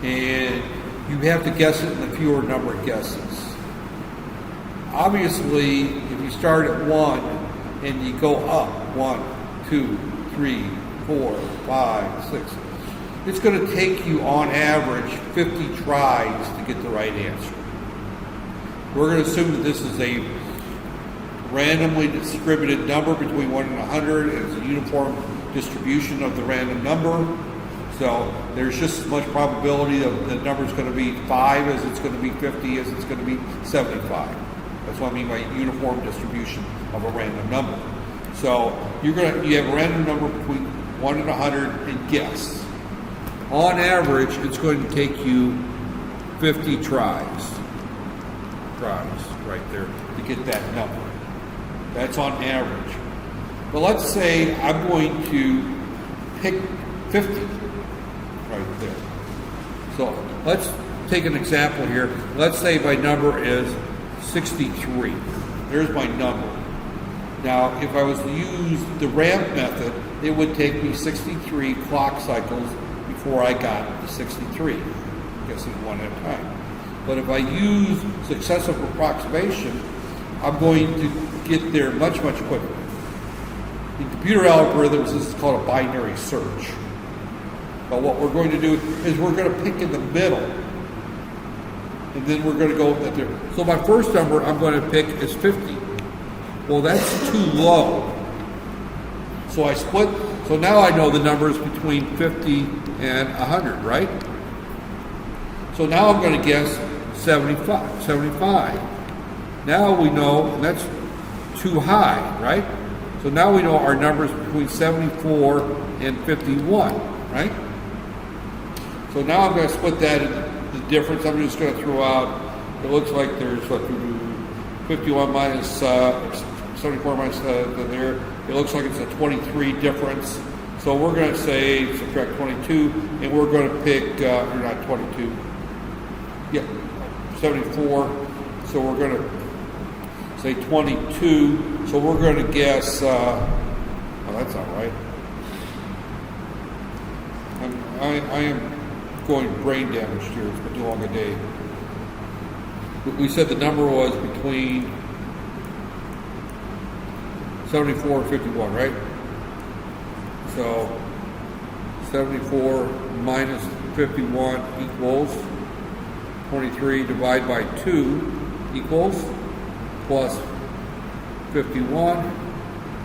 And you have to guess it in a fewer number of guesses. Obviously, if you start at 1 and you go up 1, 2, 3, 4, 5, 6, it's going to take you on average 50 tries to get the right answer. We're going to assume that this is a randomly distributed number between 1 and 100, and it's a uniform distribution of the random number. So there's just as much probability that the number is going to be 5 as it's going to be 50 as it's going to be 75. That's what I mean by uniform distribution of a random number. So you have a random number between 1 and 100 and guess. On average, it's going to take you 50 tries right there to get that number. That's on average. But let's say I'm going to pick 50 right there. So let's take an example here. Let's say my number is 63. There's my number. Now, if I was to use the ramp method, it would take me 63 clock cycles before I got to 63, guessing one at a time. But if I use successive approximation, I'm going to get there much, much quicker. In computer algorithms, this is called a binary search. But what we're going to do is we're going to pick in the middle, and then we're going to go there. So my first number I'm going to pick is 50. Well, that's too low. So I split. So now I know the numbers between 50 and 100, right? So now I'm going to guess 75. Now we know, and that's too high, right? So now we know our numbers between 74 and 51, right? So now I'm going to split that into the difference. I'm just going to throw out, it looks like there's 51 minus 74 minus there. It looks like it's a 23 difference. So we're going to say subtract 22, and we're going to pick, or not 22, 74. So we're going to say 22. So we're going to guess, oh, that's not right. I am going brain damaged here. It's been too long a day. We said the number was between 74 and 51, right? So 74 minus 51 equals 23 divided by 2 equals plus 51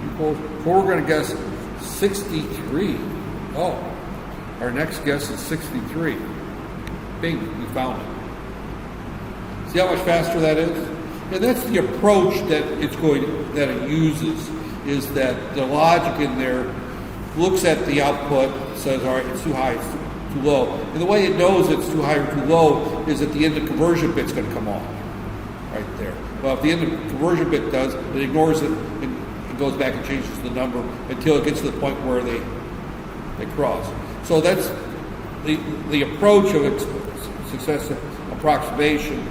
equals, so we're going to guess 63. Oh, our next guess is 63. Bing, we found it. See how much faster that is? And that's the approach that it uses, is that the logic in there looks at the output, says, all right, it's too high, it's too low. And the way it knows it's too high or too low is at the end the conversion bit's going to come on right there. Well, if the end of the conversion bit does, it ignores it and goes back and changes the number until it gets to the point where they cross. So that's the approach of successive approximation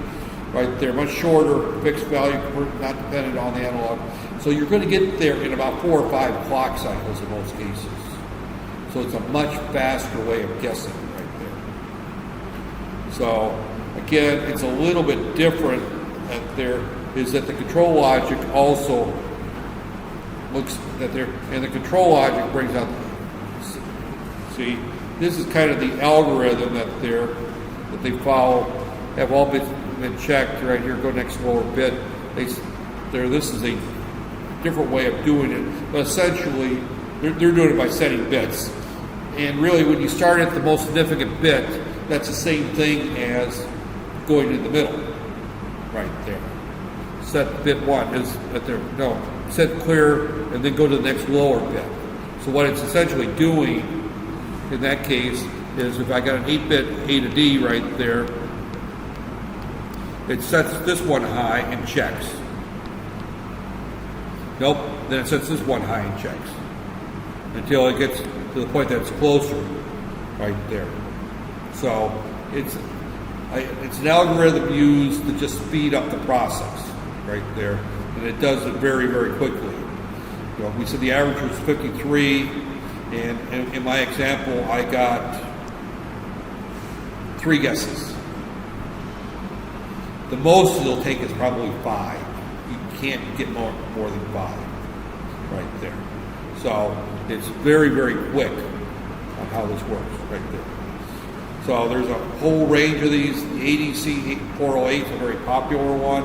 right there, much shorter, fixed value, not dependent on the analog. So you're going to get there in about 4 or 5 clock cycles in most cases. So it's a much faster way of guessing right there. So again, it's a little bit different. There is that the control logic also looks at there, and the control logic brings out. See, this is kind of the algorithm that they follow. Have all been checked right here. Go next lower bit. This is a different way of doing it, but essentially they're doing it by setting bits. And really, when you start at the most significant bit, that's the same thing as going in the middle, right there. Set bit 1 is at there. No, set clear and then go to the next lower bit. So what it's essentially doing in that case is, if I got an 8-bit A to D right there, it sets this one high and checks. Nope, then it sets this one high and checks until it gets to the point that it's closer right there. So it's an algorithm used to just speed up the process right there, and it does it very, very quickly. You know, we said the average was 53, and in my example, I got 3 guesses. The most it'll take is probably 5. You can't get more than 5 right there. So it's very, very quick on how this works right there. So there's a whole range of these. The ADC 408 is a very popular one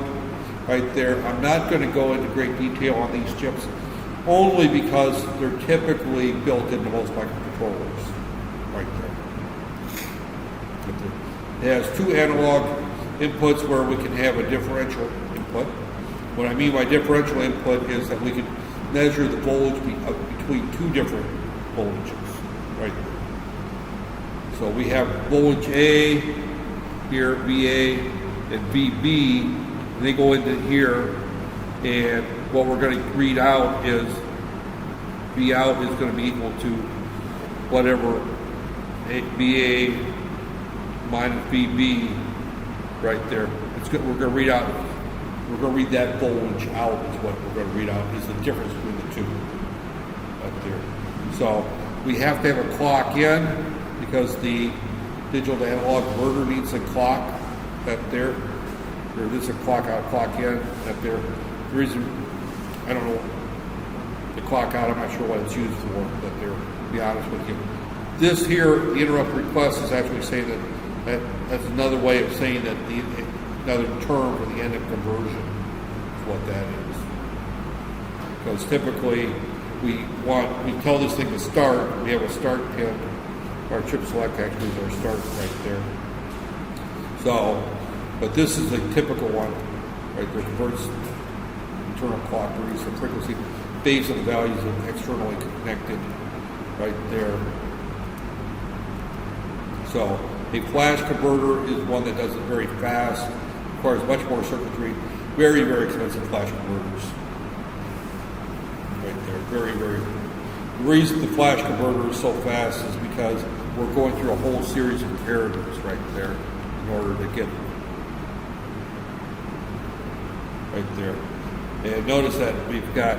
right there. I'm not going to go into great detail on these chips only because they're typically built into most microcontrollers right there. It has 2 analog inputs where we can have a differential input. What I mean by differential input is that we can measure the voltage between 2 different voltages right there. So we have voltage A here, VA, and VB, and they go into here, and what we're going to read out is V out is going to be equal to whatever VA minus VB right there. It's good. We're going to read out. We're going to read that voltage out is what we're going to read out is the difference between the 2 up there. So we have to have a clock in because the digital to analog converter needs a clock up there. There's a clock out, clock in up there. The reason, I don't know, the clock out, I'm not sure what it's used for, but there, to be honest with you. This here, the interrupt request is actually saying that's another way of saying that another term for the end of conversion is what that is. Because typically we tell this thing to start, we have a start pin. Our chip select actually is our start right there. So, but this is a typical one, right there, converts internal clock, produces a frequency based on the values of externally connected right there. So, a flash converter is one that does it very fast, requires much more circuitry, very, very expensive flash converters. Right there, very, very. The reason the flash converter is so fast is because we're going through a whole series of comparators right there in order to get right there. And notice that we've got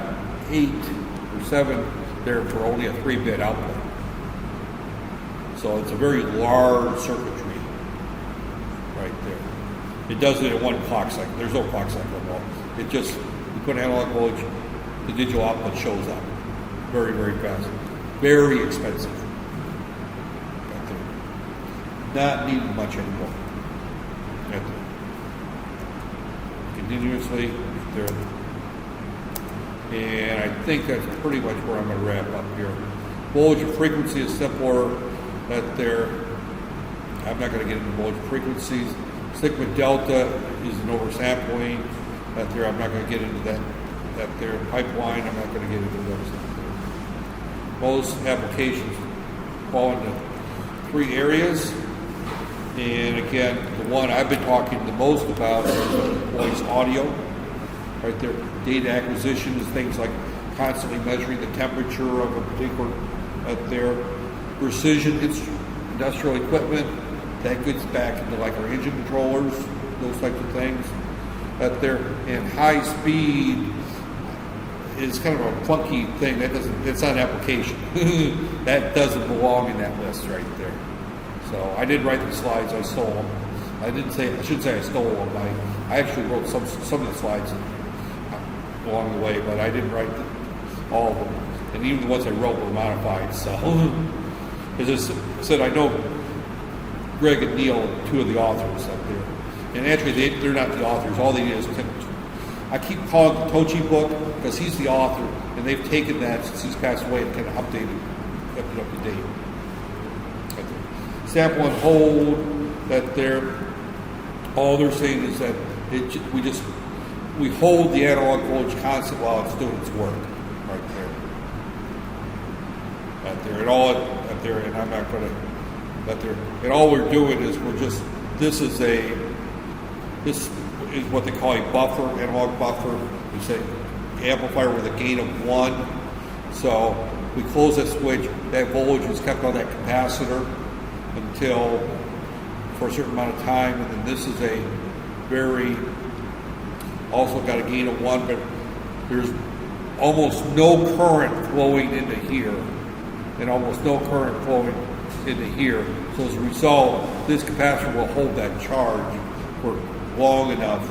8 or 7 there for only a 3-bit output. So it's a very large circuitry right there. It does it in 1 clock cycle. There's no clock cycle involved. It just, you put analog voltage, the digital output shows up. Very, very fast. Very expensive. Right there. Not needing much anymore. Right there. Continuously there. And I think that's pretty much where I'm going to wrap up here. Voltage and frequency is simpler. That there. I'm not going to get into voltage frequencies. Sigma delta is an oversampling. That there. I'm not going to get into that. That there. Pipeline. I'm not going to get into those. Most applications fall into 3 areas. And again, the one I've been talking the most about is voice audio. Right there, data acquisition is things like constantly measuring the temperature of a particular there. Precision industrial equipment, that gets back into like our engine controllers, those types of things. There, and high speed is kind of a funky thing. It's not an application. That doesn't belong in that list right there. So I didn't write the slides, I stole them. I shouldn't say I stole them. I actually wrote some of the slides along the way, but I didn't write all of them. And even the ones I wrote were modified. So, as I said, I know Greg and Neil, 2 of the authors up there. And actually, they're not the authors. All they did is I keep calling the Tochi book because he's the author, and they've taken that since he's passed away and kind of updated, kept it up to date. Sample and hold, that they're all they're saying is that we hold the analog voltage constant while it's doing its work, right there. Right there, and all up there, and I'm not going to. Right there, and all we're doing is this is what they call a buffer, analog buffer. We say amplifier with a gain of 1. So we close that switch, that voltage is kept on that capacitor until for a certain amount of time, and then this is a very also got a gain of 1, but there's almost no current flowing into here and almost no current flowing into here. So as a result, this capacitor will hold that charge for long enough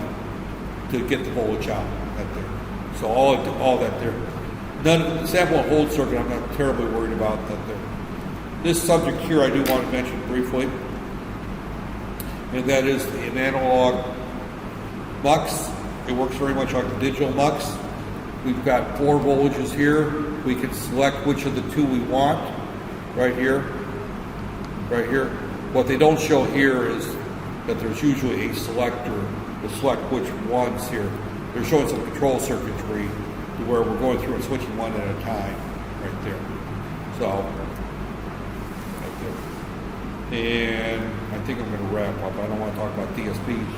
to get the voltage out right there. So all that there. The sample and hold circuit, I'm not terribly worried about that there. This subject here I do want to mention briefly, and that is an analog mux. It works very much like the digital mux. We've got 4 voltages here. We can select which of the 2 we want, right here. What they don't show here is that there's usually a selector to select which ones here. They're showing some control circuitry to where we're going through and switching one at a time, right there. So, right there. And I think I'm going to wrap up. I don't want to talk about DSPs.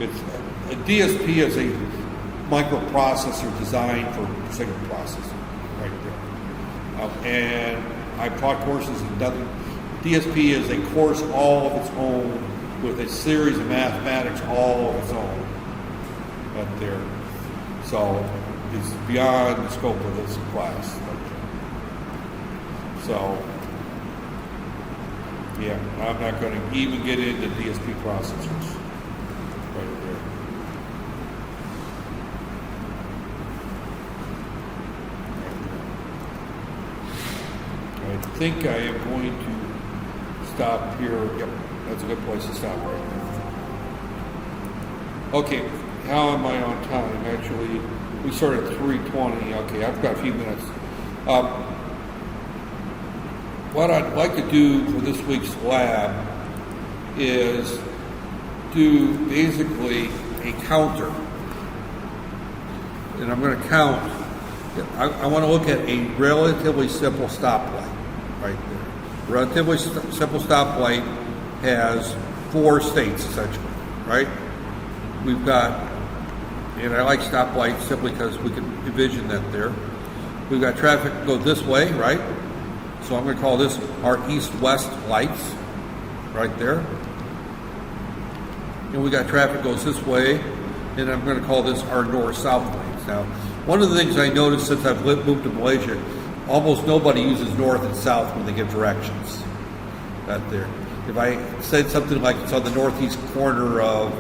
A DSP is a microprocessor designed for signal processing, right there. And I've taught courses in nothing. DSP is a course all of its own with a series of mathematics all of its own, right there. So it's beyond the scope of this class. So, yeah, I'm not going to even get into DSP processors. Right there. I think I am going to stop here. Yep, that's a good place to stop right there. Okay, how am I on time? Actually, we started at 3:20. Okay, I've got a few minutes. What I'd like to do for this week's lab is do basically a counter. And I'm going to count. I want to look at a relatively simple stoplight right there. Relatively simple stoplight has 4 states essentially, right? We've got, and I like stoplights simply because we can envision that there. We've got traffic go this way, right? So I'm going to call this our east-west lights, right there. And we got traffic goes this way, and I'm going to call this our north-south lanes. Now, one of the things I noticed since I've moved to Malaysia, almost nobody uses north and south when they give directions. Right there. If I said something like it's on the northeast corner of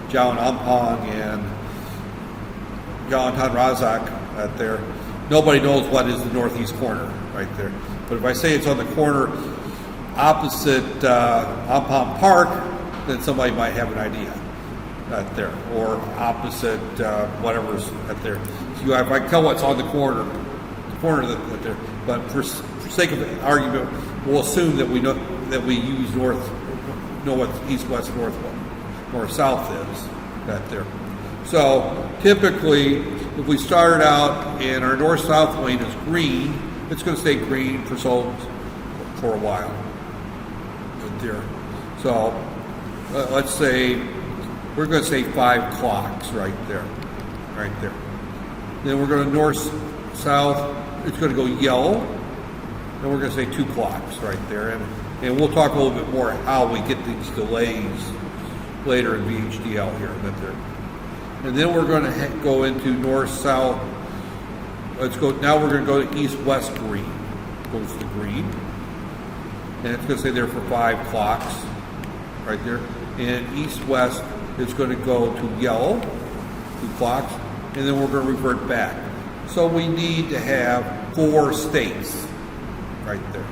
Jalan Ampang and Jalan Tan Razak, right there, nobody knows what is the northeast corner right there. But if I say it's on the corner opposite Ampang Park, then somebody might have an idea right there, or opposite whatever's right there. So if I tell what's on the corner that there. But for sake of argument, we'll assume that we know that we use know what east, west, north, south is right there. So typically, if we start out and our north-south lane is green, it's going to stay green for a while. Right there. So let's say we're going to say 5 clocks right there. Then we're going to north-south. It's going to go yellow. Then we're going to say 2 clocks right there. And we'll talk a little bit more how we get these delays later in VHDL here. Right there. And then we're going to go into north-south. Now we're going to go to east-west green. Goes to green. And it's going to stay there for 5 clocks right there. And east-west is going to go to yellow, 2 clocks. And then we're going to revert back. So we need to have 4 states right there.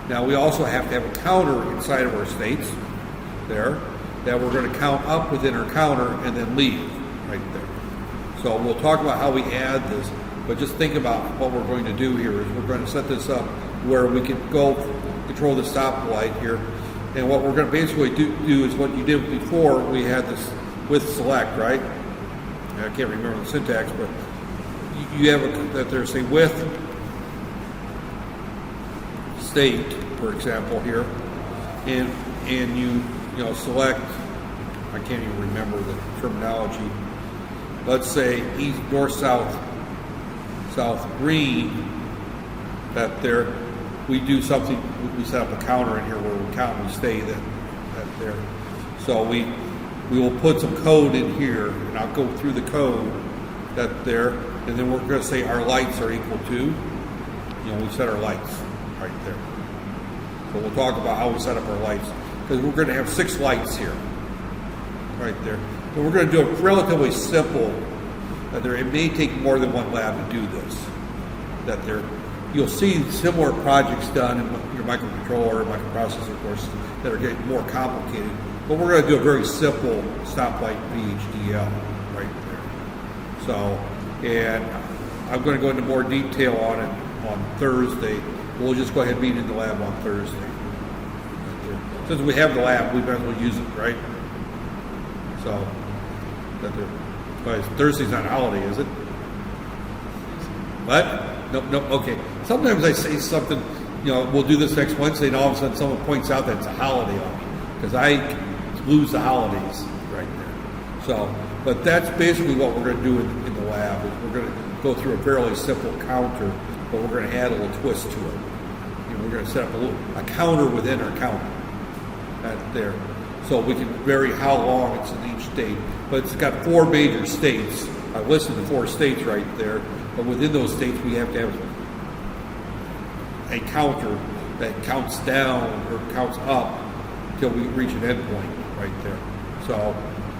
Now we also have to have a counter inside of our states there that we're going to count up within our counter and then leave right there. So we'll talk about how we add this, but just think about what we're going to do here is we're going to set this up where we can go control the stoplight here. And what we're going to basically do is what you did before. We had this with select, right? I can't remember the syntax, but you have that there's a with state, for example, here, and you select. I can't even remember the terminology. Let's say east, north, south, green. That there, we do something. We set up a counter in here where we count and we stay that there. So we will put some code in here, and I'll go through the code that there, and then we're going to say our lights are equal to. We set our lights right there. So we'll talk about how we set up our lights because we're going to have 6 lights here, right there. And we're going to do a relatively simple it may take more than one lab to do this. You'll see similar projects done in your microcontroller, microprocessor courses that are getting more complicated. But we're going to do a very simple stoplight VHDL right there. So, and I'm going to go into more detail on it on Thursday. We'll just go ahead and meet in the lab on Thursday. Since we have the lab, we might as well use it, right? So, but Thursday's not a holiday, is it? What? Nope, okay. Sometimes I say something, we'll do this next Wednesday, and all of a sudden someone points out that it's a holiday on me, because I lose the holidays right there. So, but that's basically what we're going to do in the lab, is we're going to go through a fairly simple counter, but we're going to add a little twist to it. We're going to set up a counter within our counter. There, so we can vary how long it's in each state. But it's got 4 major states. I listed the 4 states right there, but within those states we have to have a counter that counts down or counts up until we reach an endpoint right there. So,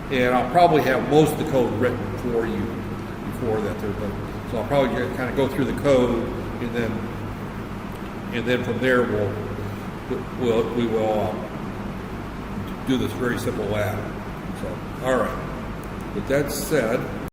and I'll probably have most of the code written for you before that. So I'll probably kind of go through the code, and then from there we will do this very simple lab. So, all right. With that said,